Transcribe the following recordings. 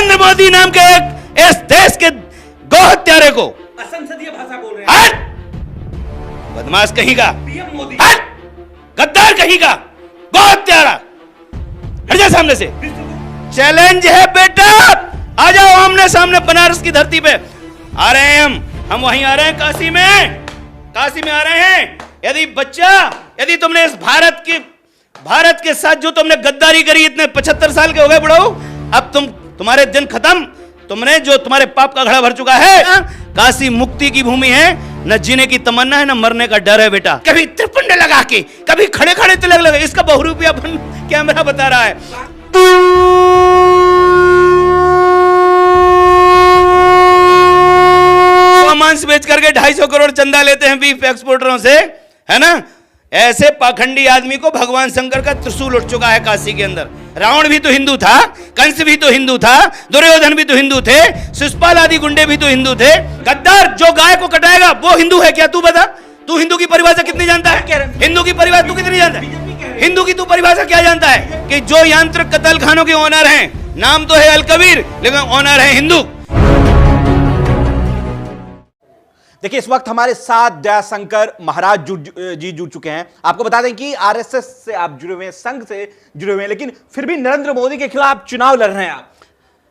नरेंद्र मोदी नाम के एक इस देश के गौ हत्यारे को असंसदीय भाषा बोल रहे हैं। हट बदमाश कहीं का, पीएम मोदी हट गद्दार कहीं का, गौ हत्यारा, हट जा सामने से। चैलेंज है बेटा, आ जाओ आमने सामने बनारस की धरती पे। आ रहे हैं हम वहीं आ रहे हैं, काशी में आ रहे हैं। यदि तुमने इस भारत के साथ जो तुमने गद्दारी करी, इतने 75 साल के हो गए बुढ़ाऊ, अब तुम्हारे दिन खत्म। तुम्हारे पाप का घड़ा भर चुका है। काशी मुक्ति की भूमि है, न जीने की तमन्ना है, न मरने का डर है बेटा। कभी त्रिपुंड लगा के, कभी खड़े खड़े तिलक लगे, इसका बहुरूपिया कैमरा बता रहा है। मांस बेच करके 250 करोड़ चंदा लेते हैं बीफ एक्सपोर्टरों से, है ना। ऐसे पाखंडी आदमी को भगवान शंकर का त्रिशूल उठ चुका है काशी के अंदर। रावण भी तो हिंदू था, कंस भी तो हिंदू था, दुर्योधन भी तो हिंदू थे, शिशुपाल आदि गुंडे भी तो हिंदू थे। गद्दार जो गाय को कटाएगा वो हिंदू है क्या? तू बता, तू हिंदू की परिभाषा कितनी जानता है? हिंदू की परिभाषा तू कितनी जानता है? हिंदू की तू परिभाषा क्या जानता है? कि जो यांत्रिक कत्ल खानों के ओनर हैं, नाम तो है अलकबीर लेकिन ओनर है हिंदू। देखिए, इस वक्त हमारे साथ दयाशंकर महाराज जी जुड़ चुके हैं। आपको बता दें कि आरएसएस से आप जुड़े हुए हैं, संघ से जुड़े हुए हैं, लेकिन फिर भी नरेंद्र मोदी के खिलाफ चुनाव लड़ रहे हैं आप।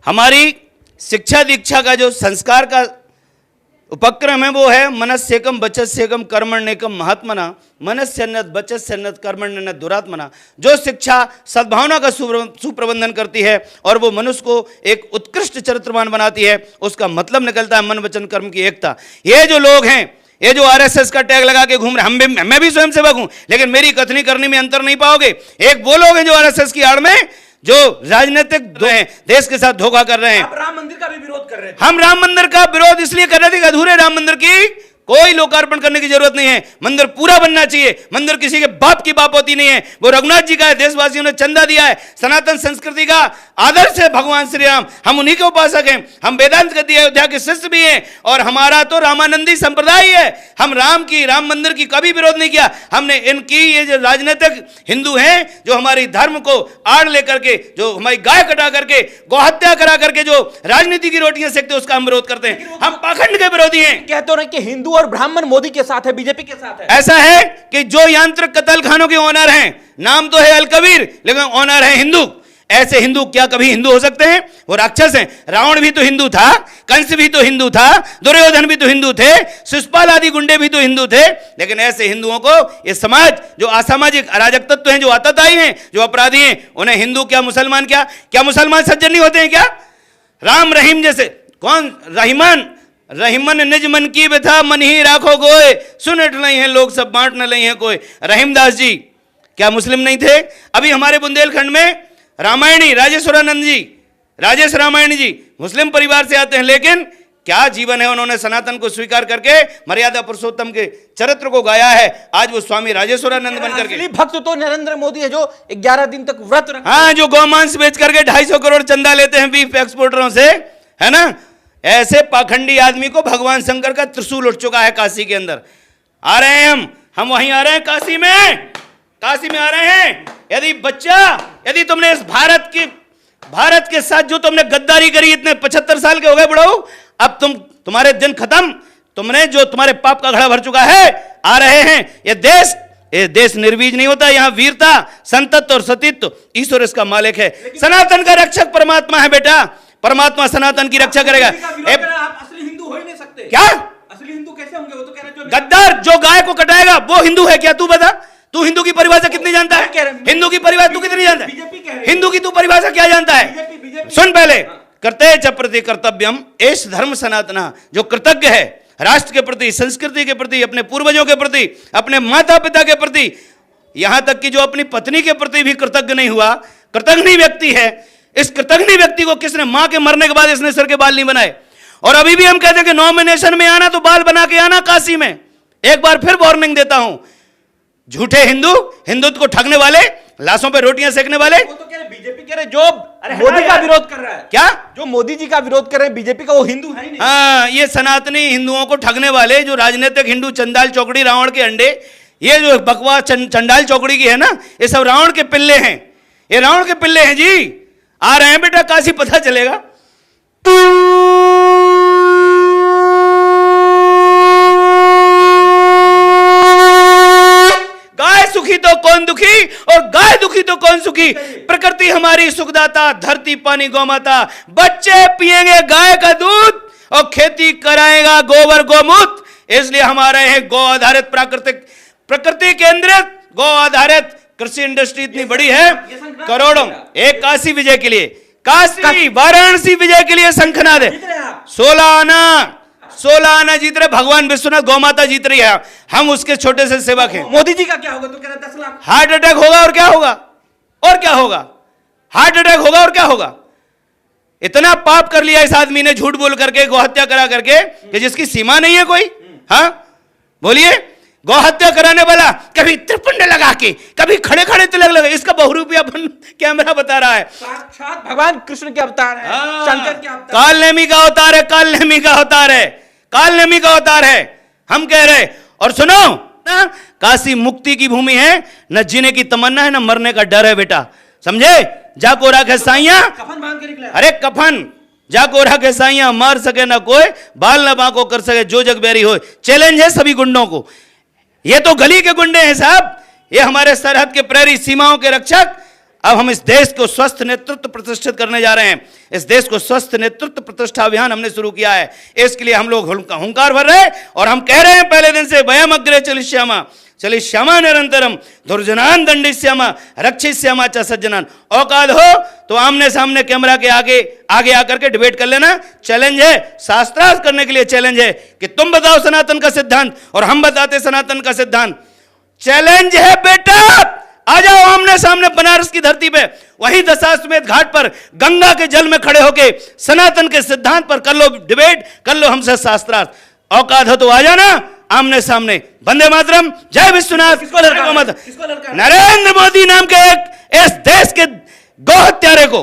हमारी शिक्षा दीक्षा का जो संस्कार का उपक्रम है वो है मनस्येकम वचस्येकम कर्मण्येकम महात्मना, मनस्यन्नत वचस्यन्नत कर्मण्यन्नत दुरात्मना। जो शिक्षा सद्भावना का सुप्रबंधन करती है और वो मनुष्य को एक उत्कृष्ट चरित्रवान बनाती है, उसका मतलब निकलता है मन वचन कर्म की एकता। ये जो लोग हैं, ये जो आरएसएस का टैग लगा के घूम रहे, मैं भी स्वयंसेवक हूं, लेकिन मेरी कथनी करने में अंतर नहीं पाओगे। एक वो लोग हैं जो आरएसएस की आड़ में जो राजनीतिक देश के साथ धोखा कर रहे हैं। आप राम मंदिर का भी विरोध कर रहे थे। हम राम मंदिर का विरोध इसलिए कर रहे थे कि अधूरे राम मंदिर की कोई लोकार्पण करने की जरूरत नहीं है। मंदिर पूरा बनना चाहिए। मंदिर किसी के बाप की बाप होती नहीं है, वो रघुनाथ जी का है, देशवासियों ने चंदा दिया है। सनातन संस्कृति का आदर्श है भगवान श्री राम, हम उन्हीं के उपासक हैं। हम वेदांत गद्दी अयोध्या के शिष्य भी हैं और हमारा तो रामानंदी संप्रदाय है। हम राम मंदिर की कभी विरोध नहीं किया। हमने इनकी ये जो राजनीतिक हिंदू हैं जो हमारी धर्म को आड़ लेकर के, जो हमारी गाय कटा करके, गौहत्या करा करके जो राजनीति की रोटियां सेकते, उसका हम विरोध करते हैं। हम पाखंड के विरोधी हैं। कहते हो कि हिंदू और ब्राह्मण मोदी के साथ है, बीजेपी के साथ है। ऐसा है कि जो यांत्रिक कत्ल खानों के ओनर हैं, नाम तो है अलकबीर लेकिन ओनर है हिंदू। ऐसे हिंदू क्या कभी हिंदू हो सकते हैं? वो राक्षस हैं। रावण भी तो हिंदू था, कंस भी तो हिंदू था, दुर्योधन भी तो हिंदू थे, शिशुपाल आदि गुंडे भी तो हिंदू थे। लेकिन ऐसे हिंदुओं को ये समाज जो असामाजिक अराजक तत्व हैं, जो आतताई हैं, जो अपराधी हैं, उन्हें हिंदू क्या मुसलमान क्या मुसलमान सज्जन नहीं होते हैं क्या? राम रहीम जैसे कौन रहीमन निज मन की व्यथा मन ही राखो गोए, सुनट नहीं है लोग सब बांट न नहीं है कोई। रहीमदास जी क्या मुस्लिम नहीं थे? अभी हमारे बुंदेलखंड में रामायणी राजेश रामायणी जी मुस्लिम परिवार से आते हैं, लेकिन क्या जीवन है। उन्होंने सनातन को स्वीकार करके मर्यादा पुरुषोत्तम के चरित्र को गाया है। आज वो स्वामी राजेश्वरानंद बन करके भक्त तो नरेंद्र मोदी है जो 11 दिन तक व्रत रखते हैं। हाँ, जो गौमांस बेच करके 250 करोड़ चंदा लेते हैं बीफ एक्सपोर्टरों से, है ना। ऐसे पाखंडी आदमी को भगवान शंकर का त्रिशूल उठ चुका है काशी के अंदर। आ रहे हैं हम वहीं आ रहे हैं, काशी में आ रहे हैं। यदि तुमने इस भारत के साथ जो तुमने गद्दारी करी, इतने 75 साल के हो गए बुढ़ाऊ, अब तुम्हारे दिन खत्म। तुम्हारे पाप का घड़ा भर चुका है। आ रहे हैं। ये देश निर्वीज नहीं होता। यहाँ वीरता, संतत्व और सतीत्व ईश्वर इसका मालिक है। सनातन का रक्षक परमात्मा है बेटा। परमात्मा सनातन की रक्षा करेगा। आप असली हिंदू हो ही नहीं सकते। क्या असली हिंदू कैसे होंगे? वो तो कह रहे गद्दार जो गाय को कटाएगा वो हिंदू है क्या? तू बता, तू हिंदू की परिभाषा कितनी जानता है? हिंदू की परिभाषा तू कितनी जानता है? हिंदू की तू परिभाषा क्या जानता है? सुन पहले, कर्तव्य च प्रति कर्तव्यम एष धर्म सनातना। जो कृतज्ञ है राष्ट्र के प्रति, संस्कृति के प्रति, अपने पूर्वजों के प्रति, अपने माता पिता के प्रति, यहां तक कि जो अपनी पत्नी के प्रति भी कृतज्ञ नहीं हुआ, कृतज्ञ व्यक्ति है। इस कृतज्ञ व्यक्ति को किसने मां के मरने के बाद इसने सिर के बाल नहीं बनाए। और अभी भी हम कहते हैं कि नॉमिनेशन में आना तो बाल बना के आना काशी में। एक बार फिर वार्निंग देता हूं, झूठे हिंदुत्व को ठगने वाले, लाशों पे रोटियां सेकने वाले। वो तो कह रहे बीजेपी कह रहे जो मोदी का विरोध कर रहा है। क्या? जो मोदी जी का विरोध कर रहे हैं बीजेपी का, वो हिंदू है ही नहीं। हाँ, ये सनातनी हिंदुओं को ठगने वाले जो राजनीतिक हिंदू, चंडाल चौकड़ी रावण के अंडे, ये जो बकवास चंडाल चौकड़ी की है ना, ये सब रावण के पिल्ले हैं। ये रावण के पिल्ले हैं जी। आ रहे हैं बेटा काशी, पता चलेगा। गाय सुखी तो कौन दुखी और गाय दुखी तो कौन सुखी। प्रकृति हमारी सुखदाता, धरती पानी गौमाता, बच्चे पिएंगे गाय का दूध और खेती कराएगा गोबर गोमूत्र। इसलिए हमारे है गौ आधारित प्राकृतिक प्रकृति केंद्रित गौ आधारित कृषि इंडस्ट्री इतनी बड़ी है, करोड़ों। एक काशी विजय के लिए, काशी वाराणसी विजय के लिए शंखनाद है। 16 आना जीत रहे भगवान विश्वनाथ, गौ माता जीत रही है, हम उसके छोटे से सेवक हैं। मोदी जी का क्या होगा? तो कह रहा 10 लाख। हार्ट अटैक होगा और क्या होगा, और क्या होगा, हार्ट अटैक होगा और क्या होगा। इतना पाप कर लिया इस आदमी ने, झूठ बोल करके, गौ हत्या करा करके, कि जिसकी सीमा नहीं है कोई। हाँ बोलिए, गौ हत्या कराने वाला कभी त्रिपुंड लगा के, कभी खड़े खड़े तिलक लगा, इसका बहुरूपिया कैमरा बता रहा है साक्षात भगवान कृष्ण के अवतार है, शंकर के अवतार, कालनेमी का अवतार है, कालनेमी का अवतार है, कालनेमी का अवतार है, हम कह रहे। और सुनो ना, काशी मुक्ति की भूमि है, न जीने की तमन्ना है, न मरने का डर है बेटा, समझे। जाको राखे साइया, कफन बांध के निकला। अरे कफन जाको राखे साइया, मार सके ना कोई, बाल न बाको कर सके जो जग बैरी हो। चैलेंज है सभी गुंडों को, ये तो गली के गुंडे हैं साहब, ये हमारे सरहद के प्रहरी, सीमाओं के रक्षक। अब हम इस देश को स्वस्थ नेतृत्व प्रतिष्ठित करने जा रहे हैं। इस देश को स्वस्थ नेतृत्व प्रतिष्ठा अभियान हमने शुरू किया है। इसके लिए हम लोग हुंकार भर रहे हैं और हम कह रहे हैं पहले दिन से, वयम अग्रे चलिष्यामा चलिष्यामा निरंतरम दुर्जनान दंडिष्यामा रक्षिष्यामा च सज्जनान। औकात हो तो आमने सामने कैमरा के आगे आगे आकर के डिबेट कर लेना। चैलेंज है, शास्त्रार्थ करने के लिए चैलेंज है कि तुम बताओ सनातन का सिद्धांत और हम बताते सनातन का सिद्धांत। चैलेंज है बेटा, आ जाओ आमने सामने बनारस की धरती पे, वहीं दशाश्वमेध घाट पर गंगा के जल में खड़े होके सनातन के सिद्धांत पर कर लो डिबेट, कर लो हमसे शास्त्रार्थ। औकात हो तो आ जाना आमने सामने। वंदे मातरम, जय विश्वनाथ। नरेंद्र मोदी नाम के एक इस देश के गौ हत्यारे को,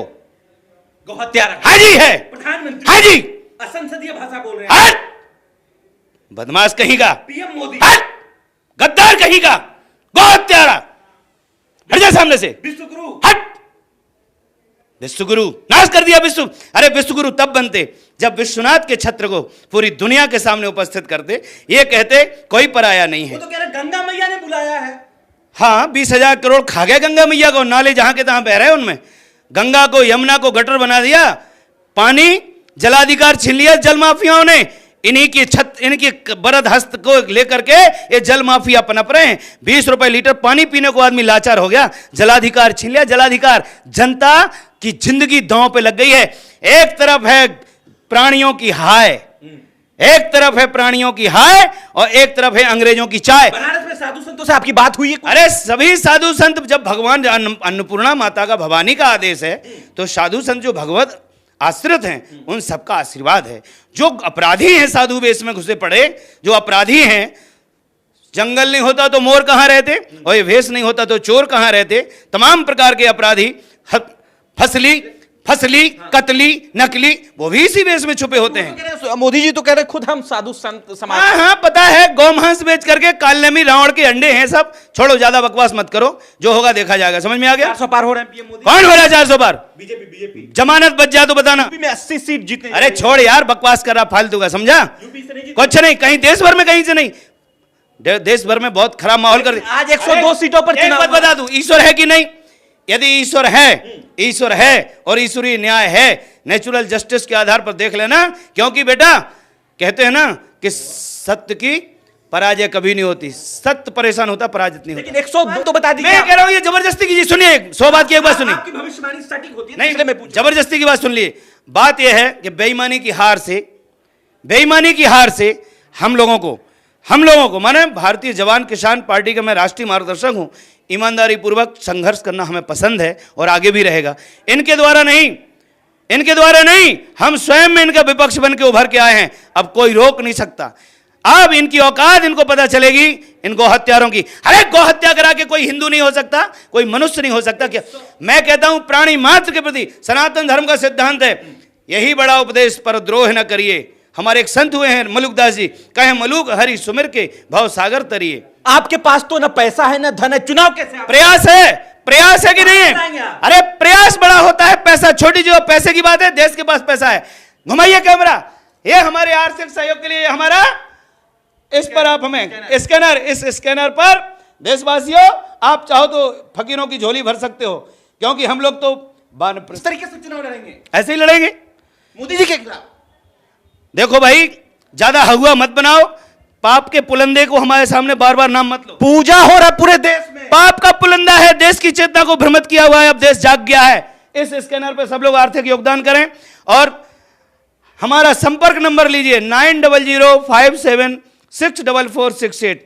गौ हत्यारा हाजी है प्रधानमंत्री, हाजी असंसदीय भाषा बोल रहे हैं। हट बदमाश कहीं का, पीएम मोदी, हट गद्दार कहीं का, गौ हत्यारा, हट जा सामने से, विश्वगुरु, हट। विश्वगुरु नाश कर दिया विश्व। अरे विश्वगुरु तब बनते जब विश्वनाथ के छत्र को पूरी दुनिया के सामने उपस्थित करते, ये कहते कोई पराया नहीं है। वो तो कह रहे गंगा मैया ने बुलाया है। हाँ 20,000 करोड़ खा गए गंगा मैया को, नाले जहां के तहां बह रहे उनमें। गंगा को, यमुना को गटर बना दिया, पानी जलाधिकार छीन लिया जल माफियाओं ने। इनकी बरद हस्त को लेकर के ये जल माफिया पनप रहे हैं। 20 रुपए लीटर पानी पीने को आदमी लाचार हो गया, जलाधिकार छीन लिया जलाधिकार। जनता की जिंदगी दांव पे लग गई है। एक तरफ है प्राणियों की हाय, एक तरफ है प्राणियों की हाय और एक तरफ है अंग्रेजों की चाय। बनारस में साधु संतों से आपकी बात हुई है? अरे सभी साधु संत, जब भगवान अन्नपूर्णा माता का, भवानी का आदेश है, तो साधु संत जो भगवत आश्रित हैं उन सबका आशीर्वाद है। जो अपराधी हैं साधु वेश में घुसे पड़े, जो अपराधी हैं, जंगल नहीं होता तो मोर कहां रहते, और ये वेश नहीं होता तो चोर कहां रहते। तमाम प्रकार के अपराधी, फसली कतली नकली, वो भी इसी वेश में छुपे होते हैं। मोदी जी तो कह रहे खुद हम साधु संत समाज। हाँ पता है, गौमांस बेच करके कालनेमी रावण के अंडे हैं सब। छोड़ो, ज्यादा बकवास मत करो, जो होगा देखा जाएगा। समझ में आ गया? 400 पार हो रहे हैं पीएम मोदी। कौन हो रहा है 400 पार? बीजेपी जमानत बच जाए तो बताना। यूपी में 80 सीट जीतने। अरे छोड़ यार, बकवास कर रहा फालतू का, समझा? यूपी से नहीं, कुछ नहीं, कहीं देश भर में कहीं से नहीं, देश भर में बहुत खराब माहौल कर दिया। आज 102 सीटों पर एक बात बता दूं, ईश्वर है कि नहीं? यदि ईश्वर है और ईश्वरीय न्याय है, नेचुरल जस्टिस के आधार पर देख लेना। क्योंकि बेटा कहते हैं ना कि सत्य की पराजय कभी नहीं होती, सत्य परेशान होता, पराजित नहीं होता। 102 तो बता दीजिए। मैं कह रहा हूं ये जबरदस्ती की, सुनिए 100 बात की एक बात सुनिए। आपकी भविष्यवाणी सटीक होती है। नहीं, जबरदस्ती की बात सुन लिए। बात यह है कि बेईमानी की हार से हम लोगों को माने भारतीय जवान किसान पार्टी का मैं राष्ट्रीय मार्गदर्शक हूं, ईमानदारी पूर्वक संघर्ष करना हमें पसंद है और आगे भी रहेगा। इनके द्वारा नहीं, हम स्वयं में इनका विपक्ष बन के उभर के आए हैं। अब कोई रोक नहीं सकता। अब इनकी औकात इनको पता चलेगी, इन गौ हत्यारों की। अरे गौ हत्या करा के कोई हिंदू नहीं हो सकता, कोई मनुष्य नहीं हो सकता क्या? मैं कहता हूं प्राणी मात्र के प्रति सनातन धर्म का सिद्धांत है, यही बड़ा उपदेश, पर द्रोह न करिए। हमारे एक संत हुए हैं मलुकदास जी, कहे मलुक हरि सुमिर के भव सागर तरिए। आपके पास तो न पैसा है न धन है, चुनाव कैसे? प्रयास है कि नहीं है? अरे प्रयास बड़ा होता है, पैसा छोटी जो पैसे की बात है। देश के पास पैसा है, घुमाइए कैमरा, ये हमारे आर्थिक सहयोग के लिए हमारा, इस पर आप हमें स्कैनर, इस स्कैनर पर देशवासियों आप चाहो तो फकीरों की झोली भर सकते हो, क्योंकि हम लोग तो इस तरीके से चुनाव लड़ेंगे, ऐसे ही लड़ेंगे मोदी जी के खिलाफ। देखो भाई, ज्यादा हवा मत बनाओ, पाप के पुलंदे को हमारे सामने बार बार नाम मत लो। पूजा हो रहा है पूरे देश में, पाप का पुलंदा है, देश की चेतना को भ्रमित किया हुआ है, अब देश जाग गया है। इस स्कैनर पे सब लोग आर्थिक योगदान करें और हमारा संपर्क नंबर लीजिए 9005764468।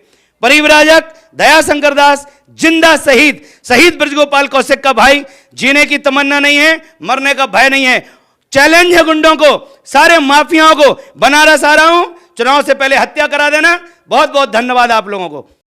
परिव्राजक दयाशंकर दास जिंदा शहीद, शहीद ब्रजगोपाल कौशिक का भाई, जीने की तमन्ना नहीं है, मरने का भय नहीं है। चैलेंज है गुंडों को, सारे माफियाओं को, बनारस आ रहा हूं, चुनाव से पहले हत्या करा देना। बहुत बहुत धन्यवाद आप लोगों को।